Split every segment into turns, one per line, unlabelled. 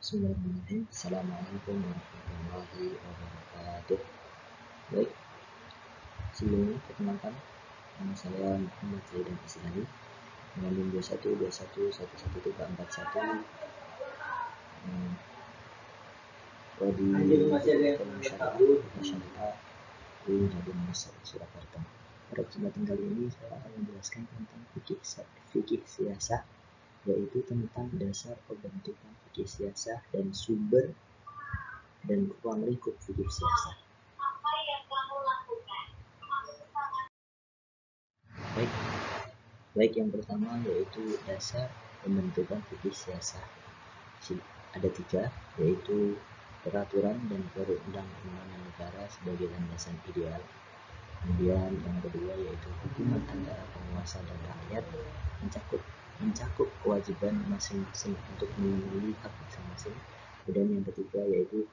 Bismillahirrahmanirrahim. Assalamualaikum warahmatullahi wabarakatuh. Baik, sebelumnya perkenalkan, nama saya Muhammad Zaidan Islami dengan NIM 2121113441 Prodi Ekonomi Syariah di Jalan Besar Surakarta. Pada kesempatan kali ini saya akan menjelaskan tentang fikih siasah, yaitu tentang dasar pembentukan fikih siasah dan sumber dan ruang lingkup fikih siasah. Baik, yang pertama yaitu dasar pembentukan fikih siasah. Ada 3, yaitu peraturan dan perundang-undangan negara sebagai landasan ideal. Kemudian yang kedua yaitu hubungan antara penguasa dan rakyat, mencakup kewajiban masing-masing untuk memenuhi hak masing-masing. Kemudian yang ketiga yaitu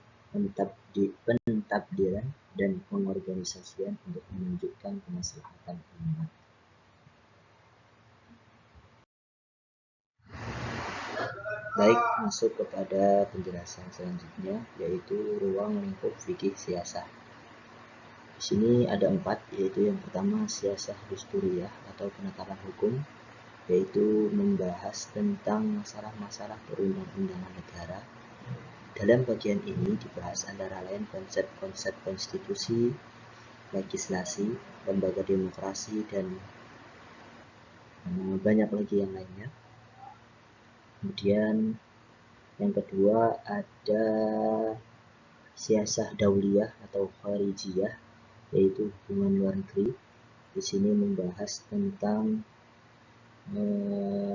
pentadbiran dan pengorganisasian untuk menunjukkan kemaslahatan umat. Baik, masuk kepada penjelasan selanjutnya, yaitu ruang lingkup fikih siasah. Di sini ada 4, yaitu yang pertama siasah dusturiyah atau penetapan hukum, yaitu membahas tentang masalah-masalah perundang-undangan negara. Dalam bagian ini dibahas antara lain konsep-konsep konstitusi, legislasi, lembaga demokrasi, dan banyak lagi yang lainnya. Kemudian yang kedua ada siasah dauliyah atau kharijiyah, yaitu hubungan luar negeri. Di sini membahas tentang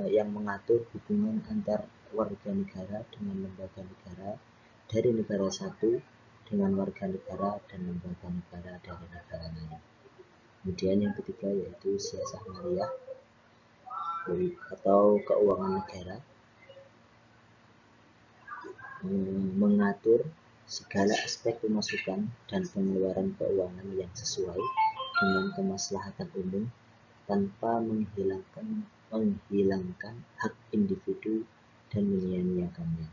yang mengatur hubungan antar warga negara dengan lembaga negara dari negara satu dengan warga negara dan lembaga negara dari negara lain. Kemudian yang ketiga yaitu siasah maliyah atau keuangan negara, mengatur segala aspek pemasukan dan pengeluaran keuangan yang sesuai dengan kemaslahatan umum tanpa menghilangkan hak individu dan menyia-nyiakannya.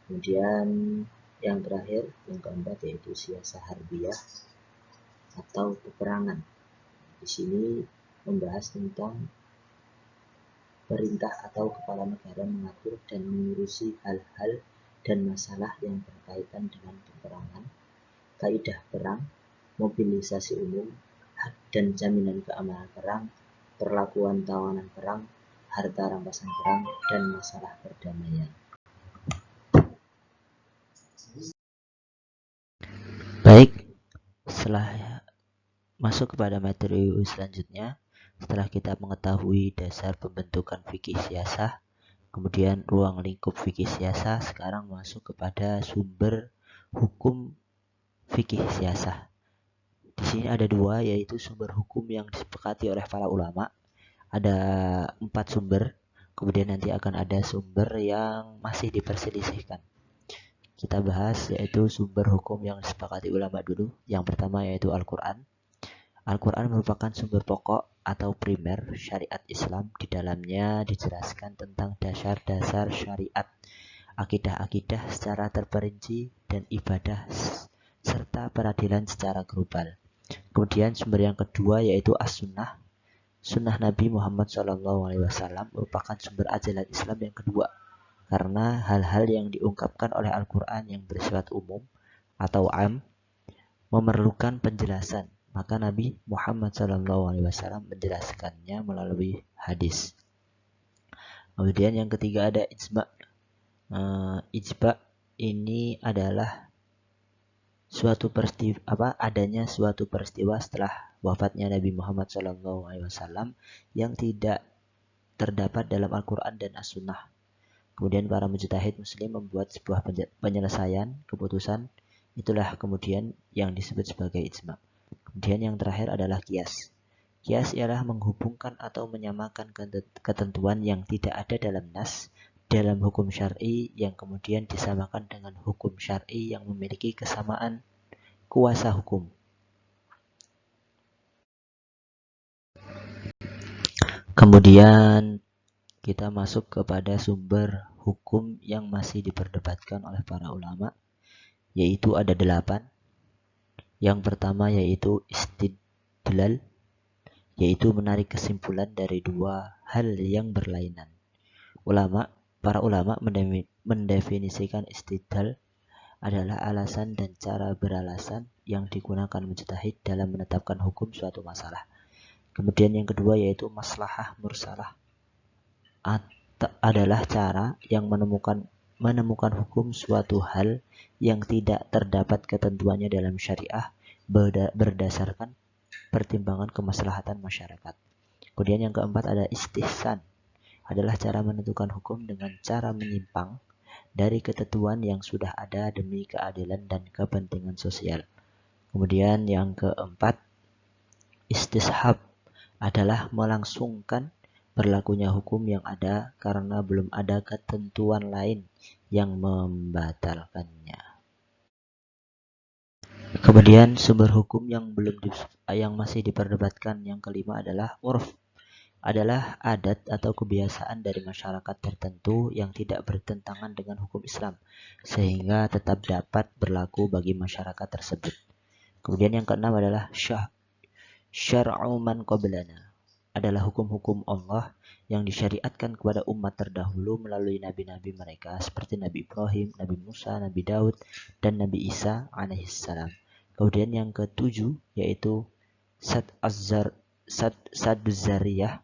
Kemudian yang terakhir, yang keempat yaitu siasah harbiyah atau peperangan. Di sini membahas tentang perintah atau kepala negara mengatur dan mengurusi hal-hal dan masalah yang berkaitan dengan peperangan, kaidah perang, mobilisasi umum, hak dan jaminan keamanan perang, perlakuan tawanan perang, harta rampasan perang, dan masalah perdamaian. Baik, setelah masuk kepada materi selanjutnya, setelah kita mengetahui dasar pembentukan fikih siasah, kemudian ruang lingkup fikih siasah, sekarang masuk kepada sumber hukum fikih siasah. Di sini ada 2, yaitu sumber hukum yang disepakati oleh para ulama. Ada 4 sumber, kemudian nanti akan ada sumber yang masih diperselisihkan. Kita bahas yaitu sumber hukum yang disepakati ulama dulu. Yang pertama yaitu Al-Quran. Al-Quran merupakan sumber pokok atau primer syariat Islam. Di dalamnya dijelaskan tentang dasar-dasar syariat, akidah-akidah secara terperinci, dan ibadah serta peradilan secara global. Kemudian sumber yang kedua yaitu As-Sunnah. Sunnah Nabi Muhammad SAW merupakan sumber ajaran Islam yang kedua, karena hal-hal yang diungkapkan oleh Al-Quran yang bersifat umum atau am memerlukan penjelasan. Maka Nabi Muhammad SAW menjelaskannya melalui hadis. Kemudian yang ketiga ada ijma. Ijma ini adalah adanya suatu peristiwa setelah wafatnya Nabi Muhammad SAW yang tidak terdapat dalam Al-Quran dan As-Sunnah. Kemudian para mujtahid muslim membuat sebuah penyelesaian keputusan, itulah kemudian yang disebut sebagai ijma. Kemudian yang terakhir adalah qiyas. Qiyas ialah menghubungkan atau menyamakan ketentuan yang tidak ada dalam nas dalam hukum syar'i yang kemudian disamakan dengan hukum syar'i yang memiliki kesamaan kuasa hukum. Kemudian kita masuk kepada sumber hukum yang masih diperdebatkan oleh para ulama, yaitu ada 8. Yang pertama yaitu istidlal, yaitu menarik kesimpulan dari dua hal yang berlainan. Para ulama mendefinisikan istidlal adalah alasan dan cara beralasan yang digunakan mujtahid dalam menetapkan hukum suatu masalah. Kemudian yang kedua yaitu maslahah mursalah, adalah cara yang menemukan hukum suatu hal yang tidak terdapat ketentuannya dalam syariah berdasarkan pertimbangan kemaslahatan masyarakat. Kemudian yang keempat ada istihsan, adalah cara menentukan hukum dengan cara menyimpang dari ketentuan yang sudah ada demi keadilan dan kepentingan sosial. Kemudian yang keempat, istishab, adalah melangsungkan berlakunya hukum yang ada karena belum ada ketentuan lain yang membatalkannya. Kemudian sumber hukum yang masih diperdebatkan yang kelima adalah urf, adalah adat atau kebiasaan dari masyarakat tertentu yang tidak bertentangan dengan hukum Islam sehingga tetap dapat berlaku bagi masyarakat tersebut. Kemudian yang keenam adalah syar'u man qablana, adalah hukum-hukum Allah yang disyariatkan kepada umat terdahulu melalui nabi-nabi mereka seperti Nabi Ibrahim, Nabi Musa, Nabi Daud, dan Nabi Isa alaihissalam. Kemudian yang ketujuh yaitu Saduzariyah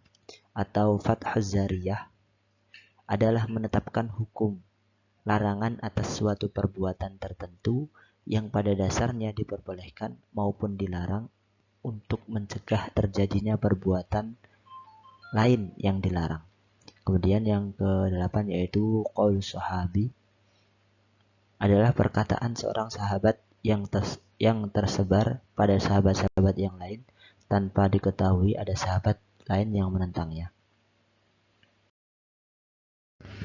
atau Fathuzariyah, adalah menetapkan hukum larangan atas suatu perbuatan tertentu yang pada dasarnya diperbolehkan maupun dilarang untuk mencegah terjadinya perbuatan lain yang dilarang. Kemudian yang ke-8 yaitu qaul sahabi, adalah perkataan seorang sahabat yang tersebar pada sahabat-sahabat yang lain tanpa diketahui ada sahabat lain yang menentangnya.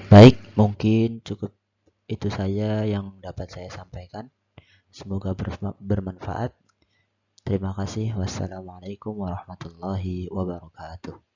Baik, mungkin cukup itu saja yang dapat saya sampaikan. Semoga bermanfaat. Terima kasih. Wassalamualaikum warahmatullahi wabarakatuh.